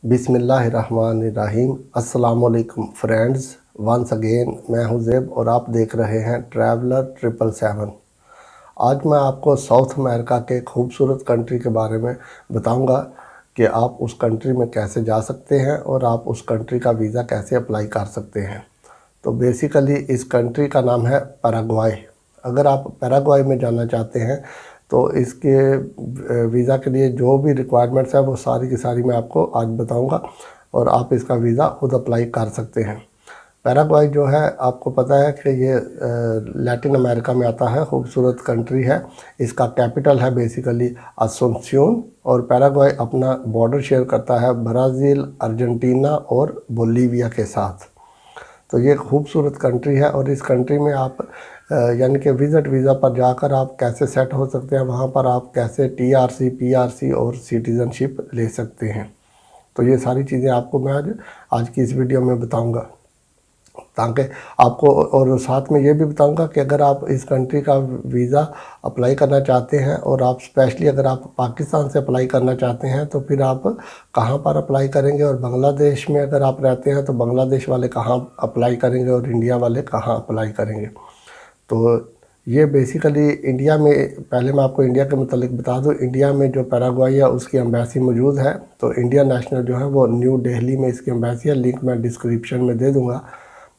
बिस्मिल्लाहिर्रहमानिर्रहीम। अस्सलामुअलैकुम friends, once again मैं हूं ज़ेब और आप देख रहे हैं ट्रैवलर 777। आज मैं आपको साउथ अमेरिका के खूबसूरत कंट्री के बारे में बताऊंगा कि आप उस कंट्री में कैसे जा सकते हैं और आप उस कंट्री का वीज़ा कैसे अप्लाई कर सकते हैं। तो बेसिकली इस कंट्री का नाम है पैराग्वाई। अगर आप पैराग्वाई में जाना चाहते हैं तो इसके वीज़ा के लिए जो भी रिक्वायरमेंट्स है वो सारी की सारी मैं आपको आज बताऊंगा और आप इसका वीज़ा खुद अप्लाई कर सकते हैं। पैराग्वाई जो है आपको पता है कि ये लैटिन अमेरिका में आता है, खूबसूरत कंट्री है। इसका कैपिटल है बेसिकली असुंसियोन और पैराग्वाई अपना बॉर्डर शेयर करता है ब्राज़ील, अर्जेंटीना और बोलीविया के साथ। तो ये खूबसूरत कंट्री है और इस कंट्री में आप यानी कि विज़िट वीज़ा पर जाकर आप कैसे सेट हो सकते हैं, वहाँ पर आप कैसे टीआरसी, पीआरसी और सिटीज़नशिप ले सकते हैं। तो ये सारी चीज़ें आपको मैं आज की इस वीडियो में बताऊंगा, ताकि आपको, और साथ में ये भी बताऊंगा कि अगर आप इस कंट्री का वीज़ा अप्लाई करना चाहते हैं और आप स्पेशली अगर आप पाकिस्तान से अप्लाई करना चाहते हैं तो फिर आप कहां पर अप्लाई करेंगे, और बांग्लादेश में अगर आप रहते हैं तो बांग्लादेश वाले कहां अप्लाई करेंगे और इंडिया वाले कहां अप्लाई करेंगे। तो ये बेसिकली इंडिया में, पहले मैं आपको इंडिया के मुतालिक बता दूं, इंडिया में जो पैराग्वाई है उसकी एम्बेसी मौजूद है। तो इंडिया नेशनल जो है वो न्यू दिल्ली में इसकी एम्बेसी है, लिंक मैं डिस्क्रिप्शन में दे दूँगा,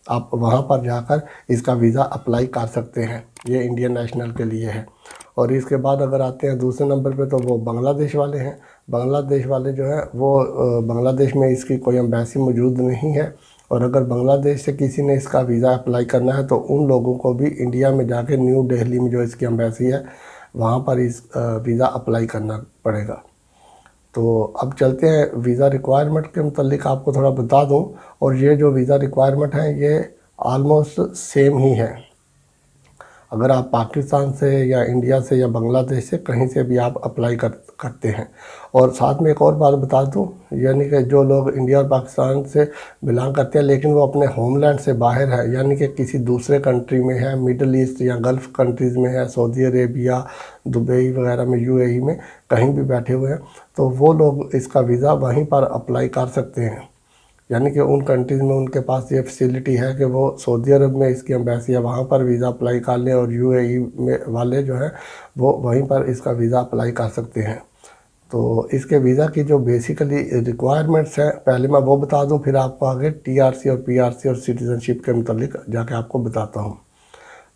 आप वहाँ पर जाकर इसका वीज़ा अप्लाई कर सकते हैं। ये इंडियन नेशनल के लिए है। और इसके बाद अगर आते हैं दूसरे नंबर पे तो वो बांग्लादेश वाले हैं। बांग्लादेश वाले जो है वो बांग्लादेश में इसकी कोई एम्बेसी मौजूद नहीं है, और अगर बांग्लादेश से किसी ने इसका वीज़ा अप्लाई करना है तो उन लोगों को भी इंडिया में जाके न्यू दिल्ली में जो इसकी एम्बेसी है वहाँ पर इस वीज़ा अप्लाई करना पड़ेगा। तो अब चलते हैं वीज़ा रिक्वायरमेंट के मुतालिक आपको थोड़ा बता दूं, और ये जो वीज़ा रिक्वायरमेंट है ये आलमोस्ट सेम ही है। अगर आप पाकिस्तान से या इंडिया से या बांग्लादेश से कहीं से भी आप अप्लाई करते हैं। और साथ में एक और बात बता दूं, यानी कि जो लोग इंडिया और पाकिस्तान से बिलोंग करते हैं लेकिन वो अपने होमलैंड से बाहर है, यानी कि किसी दूसरे कंट्री में है, मिडल ईस्ट या गल्फ़ कंट्रीज़ में है, सऊदी अरेबिया, दुबई वगैरह में, यूएई में कहीं भी बैठे हुए हैं, तो वो लोग इसका वीज़ा वहीं पर अप्लाई कर सकते हैं। यानी कि उन कंट्रीज़ में उनके पास ये फैसिलिटी है कि वो सऊदी अरब में इसकी एम्बेसी है वहाँ पर वीज़ा अप्लाई कर लें, और यूएई में वाले जो है वो वहीं पर इसका वीज़ा अप्लाई कर सकते हैं। तो इसके वीज़ा की जो बेसिकली रिक्वायरमेंट्स हैं पहले मैं वो बता दूं, फिर आपको आगे टीआरसी और पीआरसी और सिटीज़नशिप के मुतालिक जाके आपको बताता हूँ।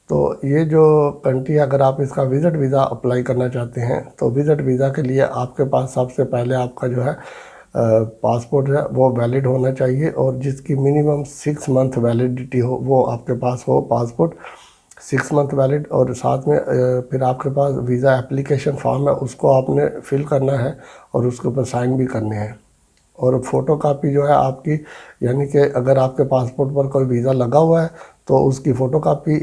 तो ये जो कंट्री, अगर आप इसका विज़िट वीज़ा अप्लाई करना चाहते हैं तो विज़िट वीज़ा के लिए आपके पास सबसे पहले आपका जो है पासपोर्ट है वो वैलिड होना चाहिए, और जिसकी मिनिमम 6 मंथ वैलिडिटी हो वो आपके पास हो पासपोर्ट, 6 मंथ वैलिड। और साथ में फिर आपके पास वीज़ा एप्लीकेशन फॉर्म है, उसको आपने फिल करना है और उसके ऊपर साइन भी करने हैं। और फ़ोटो कापी जो है आपकी, यानी कि अगर आपके पासपोर्ट पर कोई वीज़ा लगा हुआ है तो उसकी फ़ोटो कापी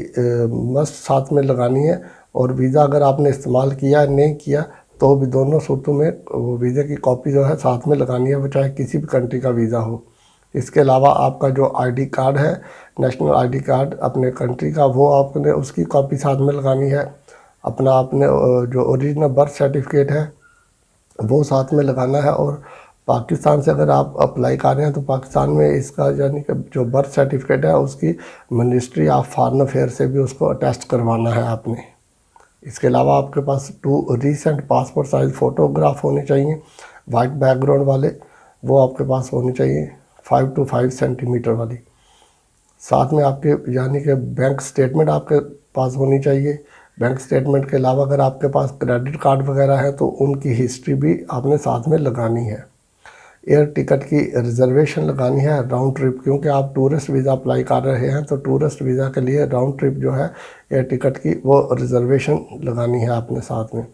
मस्ट साथ में लगानी है, और वीज़ा अगर आपने इस्तेमाल किया नहीं किया तो भी दोनों सूरतों में वो वीज़े की कॉपी जो है साथ में लगानी है, वो चाहे किसी भी कंट्री का वीज़ा हो। इसके अलावा आपका जो आईडी कार्ड है, नेशनल आईडी कार्ड अपने कंट्री का, वो आपने उसकी कॉपी साथ में लगानी है। अपना आपने जो ओरिजिनल बर्थ सर्टिफिकेट है वो साथ में लगाना है। और पाकिस्तान से अगर आप अप्लाई कर रहे हैं तो पाकिस्तान में इसका यानी कि जो बर्थ सर्टिफिकेट है उसकी मिनिस्ट्री ऑफ फॉरेन अफेयर से भी उसको अटेस्ट करवाना है आपने। इसके अलावा आपके पास 2 रीसेंट पासपोर्ट साइज़ फ़ोटोग्राफ होने चाहिए, वाइट बैकग्राउंड वाले, वो आपके पास होने चाहिए 5 to 5 सेंटीमीटर वाली। साथ में आपके यानी कि बैंक स्टेटमेंट आपके पास होनी चाहिए। बैंक स्टेटमेंट के अलावा अगर आपके पास क्रेडिट कार्ड वगैरह है तो उनकी हिस्ट्री भी आपने साथ में लगानी है। एयर टिकट की रिजर्वेशन लगानी है राउंड ट्रिप, क्योंकि आप टूरिस्ट वीज़ा अप्लाई कर रहे हैं तो टूरिस्ट वीज़ा के लिए राउंड ट्रिप जो है एयर टिकट की वो रिजर्वेशन लगानी है आपने साथ में।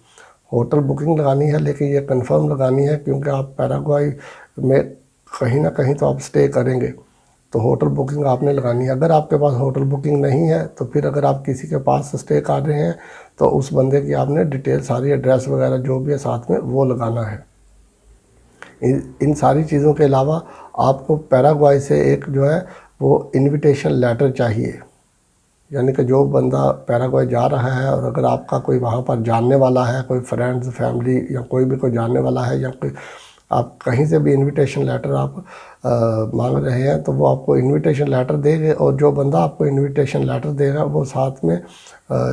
होटल बुकिंग लगानी है, लेकिन ये कंफर्म लगानी है क्योंकि आप पैराग्वाई में कहीं ना कहीं तो आप स्टे करेंगे, तो होटल बुकिंग आपने लगानी है। अगर आपके पास होटल बुकिंग नहीं है तो फिर अगर आप किसी के पास स्टे कर रहे हैं तो उस बंदे की आपने डिटेल सारी, एड्रेस वगैरह जो भी है साथ में वो लगाना है। इन सारी चीज़ों के अलावा आपको पैराग्वाई से एक जो है वो इनविटेशन लेटर चाहिए, यानी कि जो बंदा पैराग्वाई जा रहा है और अगर आपका कोई वहाँ पर जानने वाला है, कोई फ्रेंड्स फैमिली या कोई भी कोई जानने वाला है, या कोई आप कहीं से भी इनविटेशन लेटर आप मांग रहे हैं तो वो आपको इनविटेशन लेटर देंगे, और जो बंदा आपको इनविटेशन लेटर देगा वो साथ में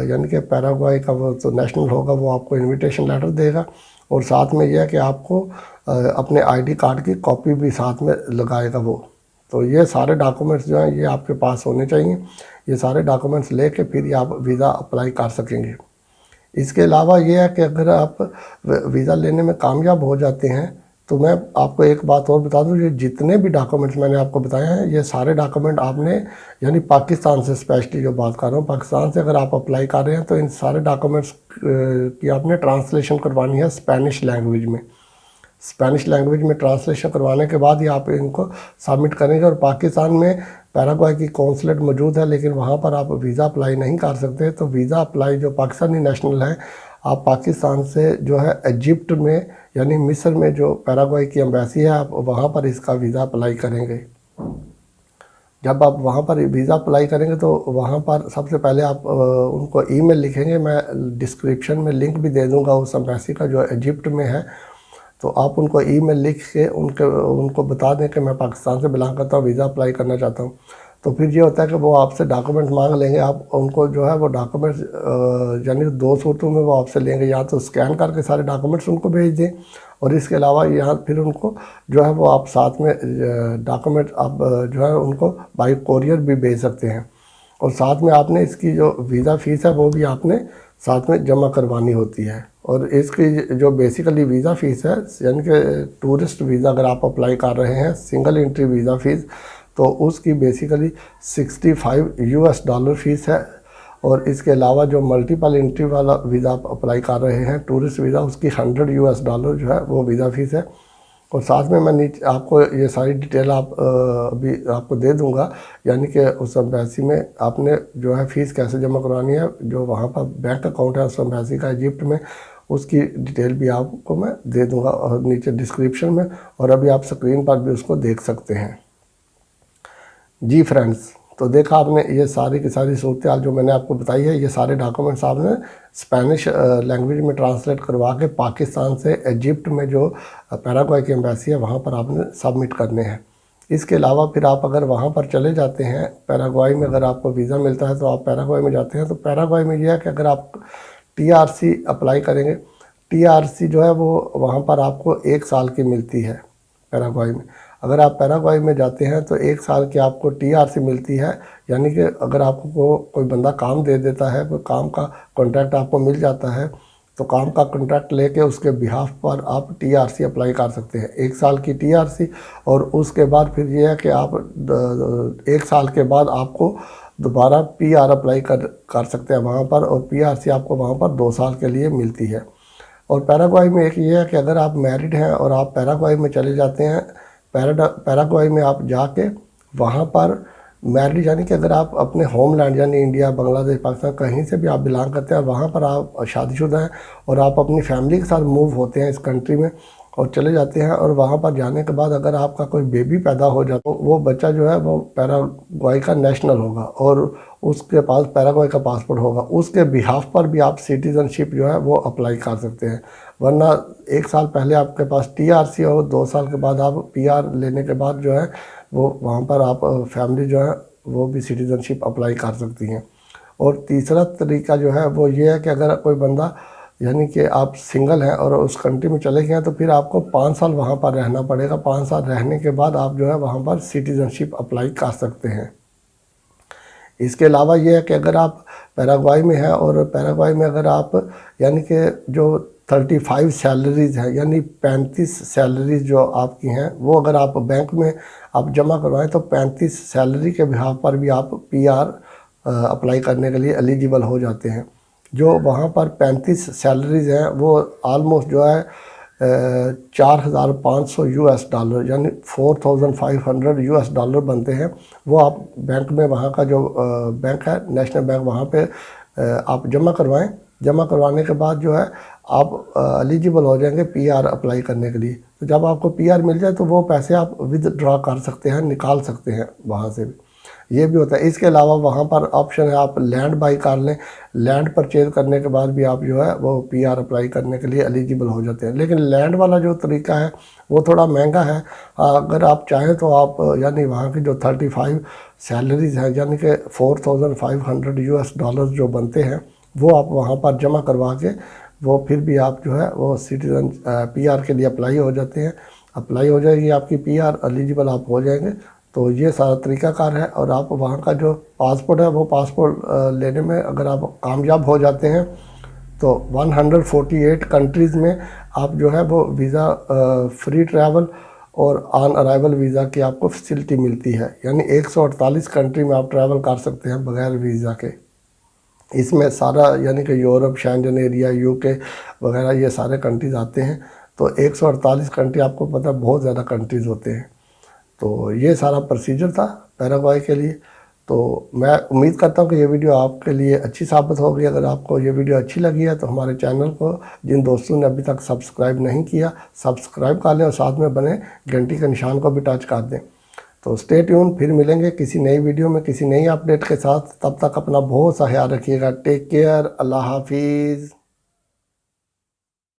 यानी कि पैराग्वाई का वो तो नेशनल होगा, वो आपको इनविटेशन लेटर देगा, और साथ में यह है कि आपको अपने आईडी कार्ड की कॉपी भी साथ में लगाएगा वो। तो ये सारे डॉक्यूमेंट्स जो हैं ये आपके पास होने चाहिए। ये सारे डॉक्यूमेंट्स लेके फिर ये आप वीज़ा अप्लाई कर सकेंगे। इसके अलावा ये है कि अगर आप वीज़ा लेने में कामयाब हो जाते हैं तो मैं आपको एक बात और बता दूं, ये जितने भी डॉक्यूमेंट्स मैंने आपको बताए हैं ये सारे डॉक्यूमेंट आपने यानी पाकिस्तान से, स्पेशली जो बात कर रहा हूँ पाकिस्तान से अगर आप अप्लाई कर रहे हैं तो इन सारे डॉक्यूमेंट्स की आपने ट्रांसलेशन करवानी है स्पेनिश लैंग्वेज में। स्पेनिश लैंग्वेज में ट्रांसलेशन करवाने के बाद ही आप इनको सबमिट करेंगे। और पाकिस्तान में पैराग्वाई की कौंसलेट मौजूद है, लेकिन वहाँ पर आप वीज़ा अप्लाई नहीं कर सकते। तो वीज़ा अप्लाई जो पाकिस्तानी नेशनल है, आप पाकिस्तान से जो है इजिप्ट में यानी मिस्र में जो पैराग्वाई की एम्बेसी है, आप वहाँ पर इसका वीज़ा अप्लाई करेंगे। जब आप वहाँ पर वीज़ा अप्लाई करेंगे तो वहाँ पर सबसे पहले आप उनको ईमेल लिखेंगे। मैं डिस्क्रिप्शन में लिंक भी दे दूँगा उस एम्बेसी का जो इजिप्ट में है। तो आप उनको ईमेल लिख के उनको बता दें कि मैं पाकिस्तान से बिलोंग करता हूँ, वीज़ा अप्लाई करना चाहता हूँ। तो फिर ये होता है कि वो आपसे डॉक्यूमेंट मांग लेंगे। आप उनको जो है वो डॉक्यूमेंट्स यानी दो सूरतों में वो आपसे लेंगे, या तो स्कैन करके सारे डॉक्यूमेंट्स उनको भेज दें, और इसके अलावा यहाँ फिर उनको जो है वो आप साथ में डॉक्यूमेंट आप जो है उनको बाई कोरियर भी भेज सकते हैं। और साथ में आपने इसकी जो वीज़ा फ़ीस है वो भी आपने साथ में जमा करवानी होती है। और इसकी जो बेसिकली वीज़ा फ़ीस है यानी कि टूरिस्ट वीज़ा अगर आप अप्लाई कर रहे हैं सिंगल एंट्री वीज़ा फ़ीस, तो उसकी बेसिकली $65 फ़ीस है। और इसके अलावा जो मल्टीपल एंट्री वाला वीज़ा आप अप्लाई कर रहे हैं टूरिस्ट वीज़ा, उसकी $100 जो है वो वीज़ा फ़ीस है। और साथ में मैं नीचे आपको ये सारी डिटेल अभी आपको दे दूंगा, यानी कि उस एम्बेसी में आपने जो है फ़ीस कैसे जमा करवानी है, जो वहाँ पर बैंक अकाउंट है उस एम्बेसी का इजिप्ट में, उसकी डिटेल भी आपको मैं दे दूंगा और नीचे डिस्क्रिप्शन में, और अभी आप स्क्रीन पर भी उसको देख सकते हैं। जी फ्रेंड्स, तो देखा आपने ये सारी की सारी सूरत हाल जो मैंने आपको बताई है, ये सारे डॉक्यूमेंट्स आपने स्पेनिश लैंग्वेज में ट्रांसलेट करवा के पाकिस्तान से इजिप्ट में जो पैराग्वाई की एम्बेसी है वहाँ पर आपने सबमिट करने हैं। इसके अलावा फिर आप अगर वहाँ पर चले जाते हैं पैराग्वाई में, अगर आपको वीज़ा मिलता है तो आप पैराग्वाई में जाते हैं, तो पैराग्वाई में यह है कि अगर आप TRC अप्लाई करेंगे, TRC जो है वो वहाँ पर आपको 1 साल की मिलती है पैराग्वाई में। अगर आप पैराग्वाई में जाते हैं तो 1 साल की आपको TRC मिलती है, यानी कि अगर आपको कोई बंदा काम दे देता है, कोई काम का कॉन्ट्रैक्ट आपको मिल जाता है, तो काम का कॉन्ट्रैक्ट लेके उसके बिहाफ पर आप TRC अप्लाई कर सकते हैं, 1 साल की TRC। और उसके बाद फिर ये है कि आप 1 साल के बाद आपको दोबारा PR अप्लाई कर सकते हैं वहाँ पर, और PRC आपको वहाँ पर 2 साल के लिए मिलती है। और पैराग्वाई में एक ये है कि अगर आप मैरिड हैं और आप पैराग्वाई में चले जाते हैं, पैराग्वाई में आप जाके वहाँ पर मैरिड यानी कि अगर आप अपने होमलैंड यानी इंडिया, बांग्लादेश, पाकिस्तान कहीं से भी आप बिलोंग करते हैं, वहाँ पर आप शादीशुदा हैं और आप अपनी फैमिली के साथ मूव होते हैं इस कंट्री में और चले जाते हैं, और वहाँ पर जाने के बाद अगर आपका कोई बेबी पैदा हो जाए तो वो बच्चा जो है वो पैराग्वाई का नेशनल होगा और उसके पास पैराग्वाई का पासपोर्ट होगा, उसके बिहाफ पर भी आप सिटीज़नशिप जो है वो अप्लाई कर सकते हैं। वरना 1 साल पहले आपके पास TRC हो, 2 साल के बाद आप PR लेने के बाद जो है वो वहाँ पर आप फैमिली जो है वो भी सिटीज़नशिप अप्लाई कर सकती हैं। और तीसरा तरीका जो है वो ये है कि अगर कोई बंदा यानी कि आप सिंगल हैं और उस कंट्री में चले गए हैं तो फिर आपको 5 साल वहाँ पर रहना पड़ेगा। 5 साल रहने के बाद आप जो है वहाँ पर सिटीज़नशिप अप्लाई कर सकते हैं। इसके अलावा ये है कि अगर आप पैराग्वाई में हैं और पैराग्वाई में अगर आप यानी कि जो 35 सैलरीज़ हैं यानी 35 सैलरीज़ जो आपकी हैं वो अगर आप बैंक में आप जमा करवाएं तो 35 सैलरी के बिहाफ पर भी आप PR अप्लाई करने के लिए एलिजिबल हो जाते हैं। जो वहाँ पर 35 सैलरीज़ हैं वो आलमोस्ट जो है $4,500 यानी $4,500 बनते हैं। वो आप बैंक में वहाँ का जो बैंक है नेशनल बैंक वहाँ पे आप जमा करवाएं। जमा करवाने के बाद जो है आप एलिजिबल हो जाएंगे PR अप्लाई करने के लिए। तो जब आपको PR मिल जाए तो वो पैसे आप विदड्रॉ कर सकते हैं, निकाल सकते हैं वहाँ से भी। ये भी होता है। इसके अलावा वहाँ पर ऑप्शन है आप लैंड बाई कर लें, लैंड परचेज करने के बाद भी आप जो है वो पीआर अप्लाई करने के लिए एलिजिबल हो जाते हैं। लेकिन लैंड वाला जो तरीका है वो थोड़ा महंगा है। अगर आप चाहें तो आप यानी वहाँ की जो 35 सैलरीज हैं यानी कि $4,500 जो बनते हैं वो आप वहाँ पर जमा करवा के वो फिर भी आप जो है वो सिटीज़न पीआर के लिए अप्लाई हो जाते हैं। अप्लाई हो जाएगी आपकी पीआर, एलिजिबल आप हो जाएंगे। तो ये सारा तरीक़ाकार है। और आप वहाँ का जो पासपोर्ट है वो पासपोर्ट लेने में अगर आप कामयाब हो जाते हैं तो 148 कंट्रीज़ में आप जो है वो वीज़ा फ्री ट्रैवल और ऑन अराइवल वीज़ा की आपको फैसिलिटी मिलती है। यानी 148 कंट्री में आप ट्रैवल कर सकते हैं बग़ैर वीज़ा के। इसमें सारा यानी कि यूरोप, शेंजन एरिया, यूके वगैरह ये सारे कंट्रीज़ आते हैं। तो 148 कंट्री, आपको पता है बहुत ज़्यादा कंट्रीज़ होते हैं। तो ये सारा प्रोसीजर था पैराग्वाई के लिए। तो मैं उम्मीद करता हूँ कि ये वीडियो आपके लिए अच्छी साबित होगी। अगर आपको ये वीडियो अच्छी लगी है तो हमारे चैनल को जिन दोस्तों ने अभी तक सब्सक्राइब नहीं किया, सब्सक्राइब कर लें और साथ में बने घंटी के निशान को भी टच कर दें। तो स्टे ट्यून, फिर मिलेंगे किसी नई वीडियो में किसी नई अपडेट के साथ। तब तक अपना बहुत सा ख्याल रखिएगा। टेक केयर, अल्लाह हाफिज़।